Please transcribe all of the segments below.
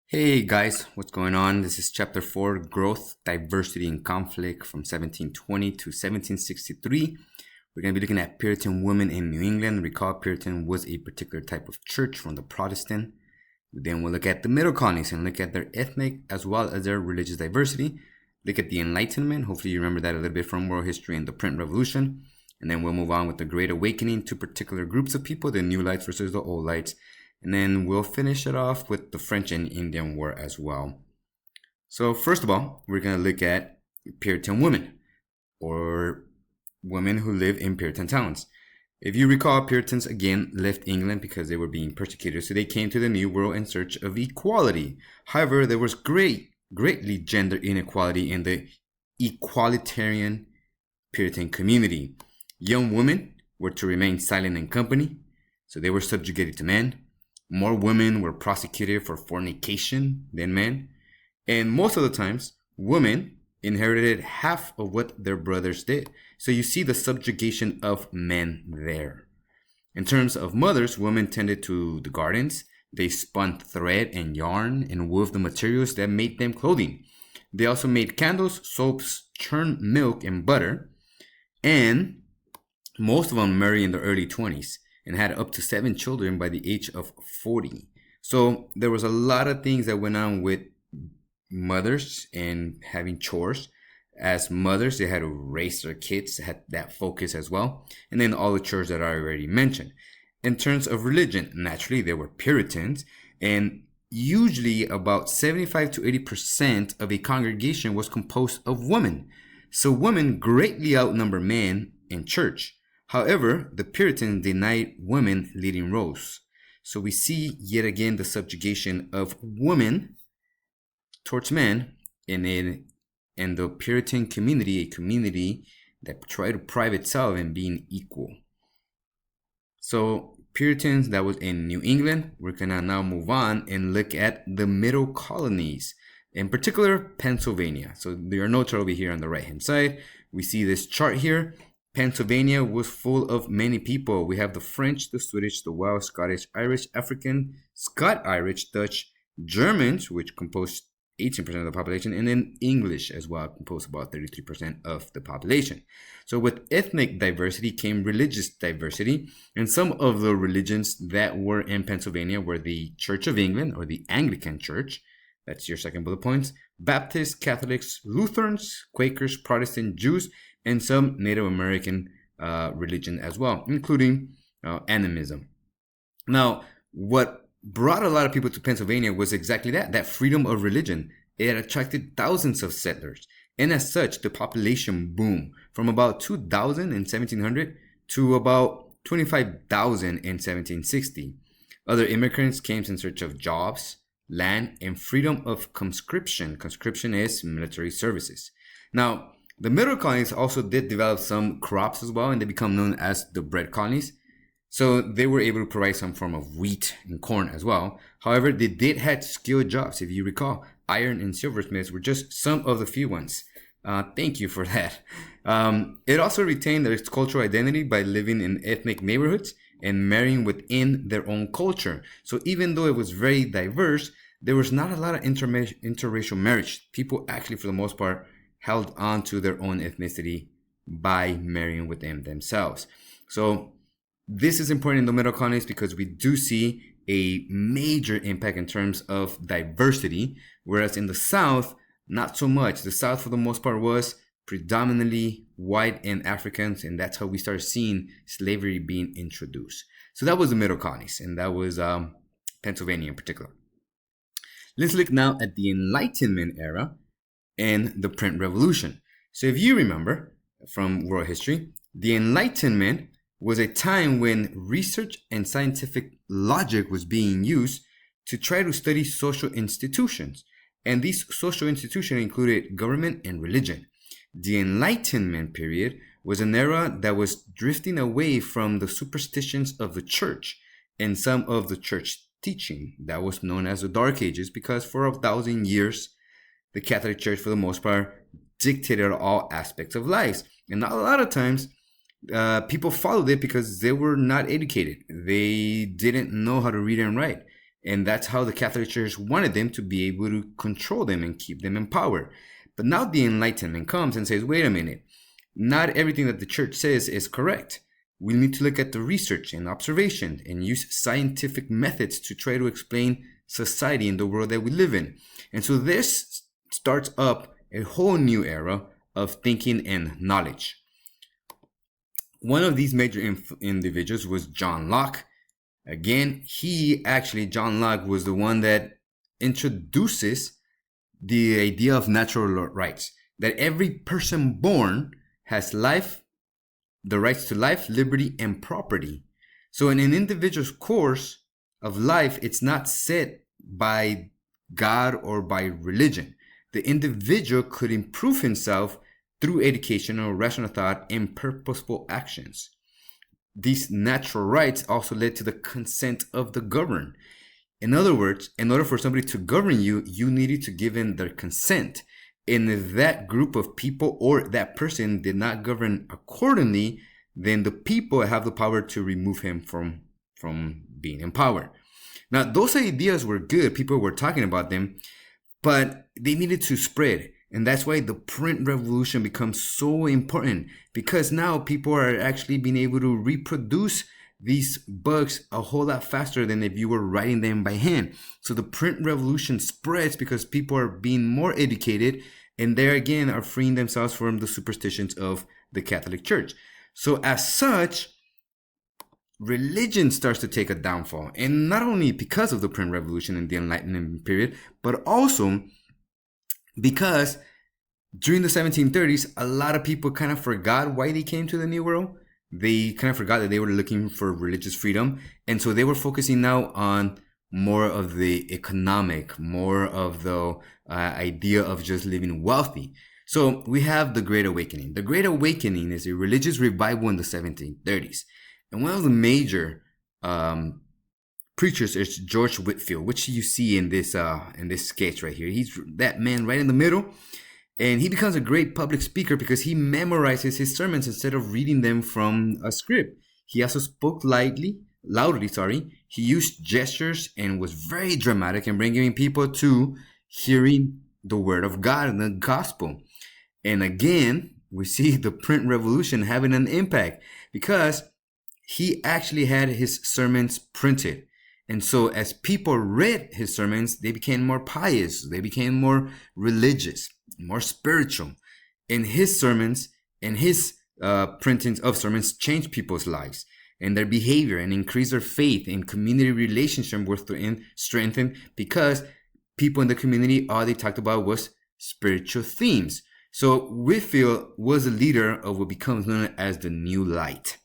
Hey guys, what's going on? This is chapter 4, Growth, Diversity, and Conflict from 1720 to 1763. We're going to be looking at Puritan women in New England. Recall Puritan was a particular type of church from the Protestant. Then we'll look at the Middle Colonies and look at their ethnic as well as their religious diversity. Look at the Enlightenment. Hopefully you remember that a little bit from world history and the print revolution. And then we'll move on with the Great Awakening to particular groups of people, the New Lights versus the Old Lights. And then we'll finish it off with the French and Indian War as well. So first of all, we're going to look at Puritan women, or women who live in Puritan towns. If you recall, Puritans again left England because they were being persecuted, so they came to the New World in search of equality. However, there was greatly gender inequality in the equalitarian Puritan community. Young women were to remain silent in company, so they were subjugated to men. More women were prosecuted for fornication than men. And most of the times, women inherited half of what their brothers did. So you see the subjugation of men there. In terms of mothers, women tended to the gardens. They spun thread and yarn and wove the materials that made them clothing. They also made candles, soaps, churned milk and butter. And most of them married in their early 20s. And had up to 7 children by the age of 40. So there was a lot of things that went on with mothers and having chores. As mothers, they had to raise their kids, had that focus as well. And then all the chores that I already mentioned. In terms of religion, naturally, they were Puritans. And usually about 75 to 80% of a congregation was composed of women. So women greatly outnumber men in church. However, the Puritans denied women leading roles. So we see yet again the subjugation of women towards men in the Puritan community, a community that tried to pride itself in being equal. So Puritans, that was in New England. We're going to now move on and look at the Middle Colonies, in particular Pennsylvania. So there are notes over here on the right hand side. We see this chart here. Pennsylvania was full of many people. We have the French, the Swedish, the Welsh, Scottish, Irish, African, Scot-Irish, Dutch, Germans, which composed 18% of the population, and then English as well, composed about 33% of the population. So with ethnic diversity came religious diversity, and some of the religions that were in Pennsylvania were the Church of England, or the Anglican Church. That's your second bullet point. Baptists, Catholics, Lutherans, Quakers, Protestant, Jews, and some Native American religion as well, including animism. Now, what brought a lot of people to Pennsylvania was exactly that freedom of religion. It attracted thousands of settlers. And as such, the population boomed from about 2,000 in 1700 to about 25,000 in 1760. Other immigrants came in search of jobs, land, and freedom of conscription. Conscription is military services. Now, the Middle Colonies also did develop some crops as well, and they become known as the bread colonies. So they were able to provide some form of wheat and corn as well. However, they did have skilled jobs. If you recall, iron and silversmiths were just some of the few ones. Thank you for that. It also retained its cultural identity by living in ethnic neighborhoods and marrying within their own culture. So even though it was very diverse, there was not a lot of interracial marriage. People actually, for the most part, held on to their own ethnicity by marrying within themselves. So this is important in the Middle Colonies because we do see a major impact in terms of diversity, whereas in the South, not so much. The South, for the most part, was predominantly white and Africans, and that's how we started seeing slavery being introduced. So that was the Middle Colonies, and that was Pennsylvania in particular. Let's look now at the Enlightenment era and the print revolution. So if you remember from world history, the Enlightenment was a time when research and scientific logic was being used to try to study social institutions. And these social institutions included government and religion. The Enlightenment period was an era that was drifting away from the superstitions of the church and some of the church teaching that was known as the Dark Ages, because for 1,000 years, the Catholic Church, for the most part, dictated all aspects of life. And a lot of times, people followed it because they were not educated. They didn't know how to read and write. And that's how the Catholic Church wanted them to be able to control them and keep them in power. But now the Enlightenment comes and says, wait a minute, not everything that the church says is correct. We need to look at the research and observation and use scientific methods to try to explain society and the world that we live in. And so this starts up a whole new era of thinking and knowledge. One of these major individuals was John Locke. Again, John Locke was the one that introduces the idea of natural rights, that every person born has life, the rights to life, liberty, and property. So in an individual's course of life, it's not set by God or by religion. The individual could improve himself through education or rational thought and purposeful actions. These natural rights also led to the consent of the governed. In other words, in order for somebody to govern you, you needed to give in their consent. And if that group of people or that person did not govern accordingly, then the people have the power to remove him from being in power. Now, those ideas were good. People were talking about them, but they needed to spread. And that's why the print revolution becomes so important, because now people are actually being able to reproduce these books a whole lot faster than if you were writing them by hand. So the print revolution spreads because people are being more educated, and there again are freeing themselves from the superstitions of the Catholic Church. So as such, religion starts to take a downfall, and not only because of the print revolution and the Enlightenment period, but also because during the 1730s, a lot of people kind of forgot why they came to the New World. They kind of forgot that they were looking for religious freedom. And so they were focusing now on more of the economic, more of the idea of just living wealthy. So we have the Great Awakening. The Great Awakening is a religious revival in the 1730s. And one of the major preachers is George Whitefield, which you see in this sketch right here. He's that man right in the middle. And he becomes a great public speaker because he memorizes his sermons instead of reading them from a script. He also spoke loudly. He used gestures and was very dramatic in bringing people to hearing the word of God and the gospel. And again, we see the print revolution having an impact because he actually had his sermons printed. And so as people read his sermons, they became more pious. They became more religious, more spiritual. And his sermons and his printings of sermons changed people's lives and their behavior and increased their faith, and community relationship were strengthened because people in the community, all they talked about was spiritual themes. So Whitefield was a leader of what becomes known as the New Light.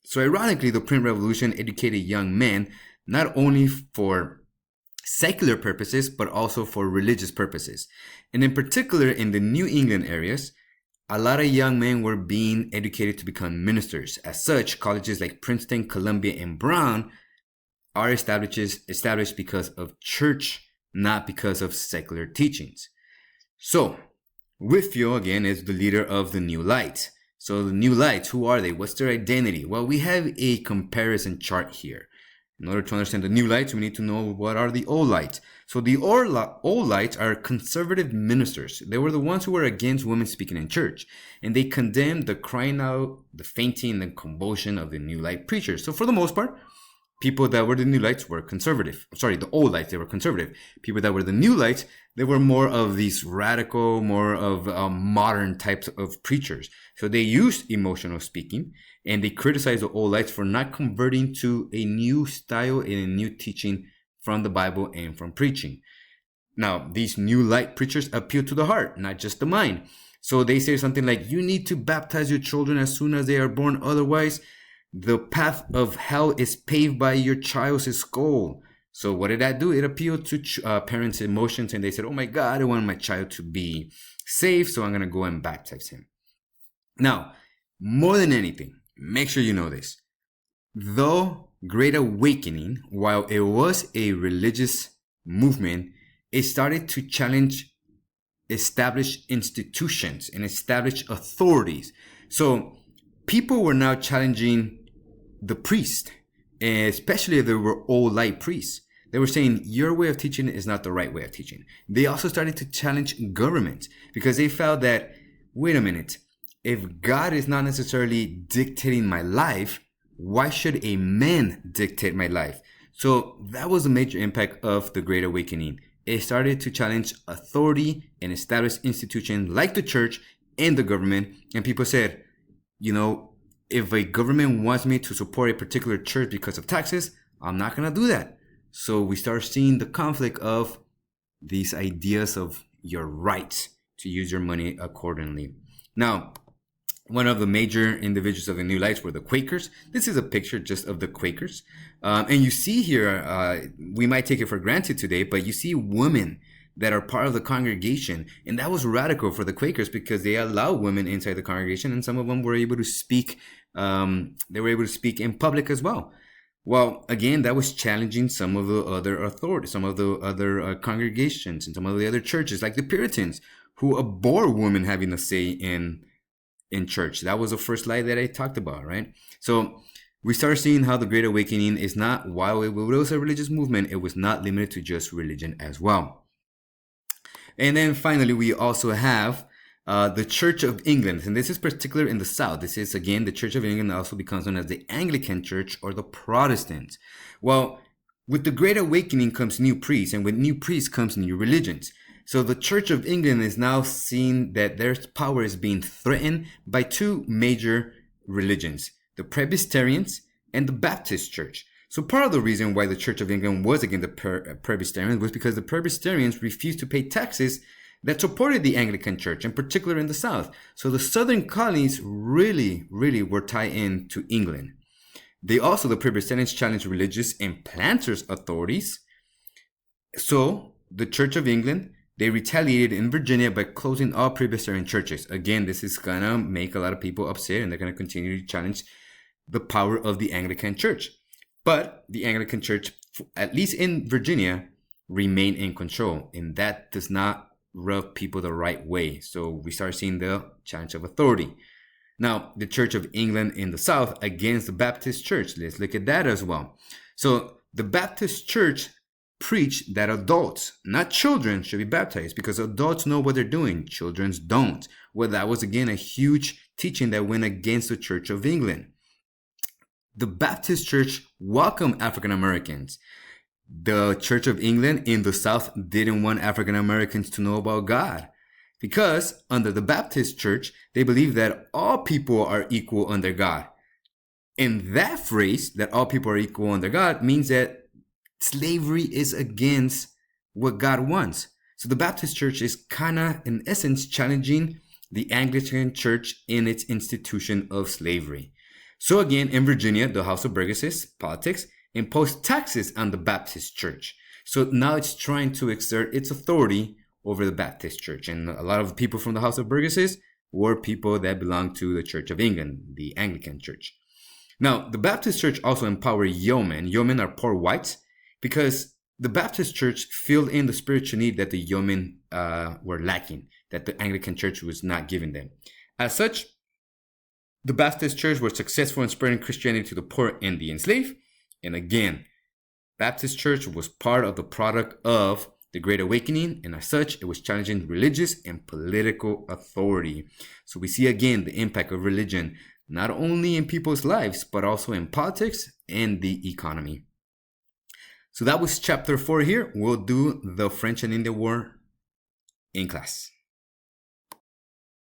So ironically, the print revolution educated young men not only for secular purposes, but also for religious purposes. And in particular, in the New England areas, a lot of young men were being educated to become ministers. As such, colleges like Princeton, Columbia, and Brown are established because of church, not because of secular teachings. So, Whitefield, again, is the leader of the New Light. So the New Lights, who are they? What's their identity? Well, we have a comparison chart here. In order to understand the New Lights, we need to know what are the Old Lights. So the Old Lights are conservative ministers. They were the ones who were against women speaking in church. And they condemned the crying out, the fainting, and convulsion of the New Light preachers. So for the most part, people that were the New Lights were conservative. Sorry, the Old Lights, they were conservative. People that were the New Lights, they were more of these radical, more of modern types of preachers. So they used emotional speaking, and they criticized the Old Lights for not converting to a new style and a new teaching from the Bible and from preaching. Now, these New Light preachers appeal to the heart, not just the mind. So they say something like, you need to baptize your children as soon as they are born. Otherwise, the path of hell is paved by your child's skull. So what did that do? It appealed to parents' emotions, and they said, oh my God, I want my child to be saved, so I'm going to go and baptize him. Now, more than anything, make sure you know this. The Great Awakening, while it was a religious movement, it started to challenge established institutions and established authorities. So people were now challenging the priest, especially if they were Old Light priests. They were saying your way of teaching is not the right way of teaching. They also started to challenge government because they felt that, wait a minute, if God is not necessarily dictating my life, why should a man dictate my life? So that was a major impact of the Great Awakening. It started to challenge authority and establish institutions like the church and the government. And people said, if a government wants me to support a particular church because of taxes, I'm not going to do that. So we start seeing the conflict of these ideas of your rights to use your money accordingly. Now, one of the major individuals of the New Lights were the Quakers. This is a picture just of the Quakers. And you see here, we might take it for granted today, but you see women that are part of the congregation. And that was radical for the Quakers because they allow women inside the congregation, and some of them were able to speak. They were able to speak in public as well. Well, again, that was challenging some of the other authorities, some of the other congregations and some of the other churches, like the Puritans, who abhor women having a say in church. That was the first lie that I talked about, right? So we start seeing how the Great Awakening is not, while it was a religious movement, it was not limited to just religion as well. And then finally, we also have the Church of England. And this is particular in the South. This is, again, the Church of England also becomes known as the Anglican Church or the Protestants. Well, with the Great Awakening comes new priests, and with new priests comes new religions. So the Church of England is now seeing that their power is being threatened by two major religions, the Presbyterians and the Baptist Church. So part of the reason why the Church of England was against the Presbyterians was because the Presbyterians refused to pay taxes that supported the Anglican Church, in particular in the South. So the Southern colonies really were tied in to England. The Presbyterians challenged religious and planters' authorities. So the Church of England, they retaliated in Virginia by closing all Presbyterian churches. Again, this is going to make a lot of people upset, and they're going to continue to challenge the power of the Anglican Church. But the Anglican Church, at least in Virginia, remained in control, and that does not rub people the right way. So we start seeing the challenge of authority. Now, the Church of England in the South against the Baptist Church. Let's look at that as well. So the Baptist Church preached that adults, not children, should be baptized because adults know what they're doing. Children don't. Well, that was, again, a huge teaching that went against the Church of England. The Baptist Church welcomed African Americans. The Church of England in the South didn't want African Americans to know about God because under the Baptist Church, they believe that all people are equal under God. And that phrase, that all people are equal under God, means that slavery is against what God wants. So the Baptist Church is kind of, in essence, challenging the Anglican Church in its institution of slavery. So again, in Virginia, the House of Burgesses, politics, imposed taxes on the Baptist Church. So now it's trying to exert its authority over the Baptist Church. And a lot of people from the House of Burgesses were people that belonged to the Church of England, the Anglican Church. Now, the Baptist Church also empowered yeomen. Yeomen are poor whites because the Baptist Church filled in the spiritual need that the yeomen were lacking, that the Anglican Church was not giving them. As such, the Baptist Church was successful in spreading Christianity to the poor and the enslaved. And again, Baptist Church was part of the product of the Great Awakening, and as such, it was challenging religious and political authority. So we see again the impact of religion, not only in people's lives, but also in politics and the economy. So that was chapter 4 here. We'll do the French and Indian War in class.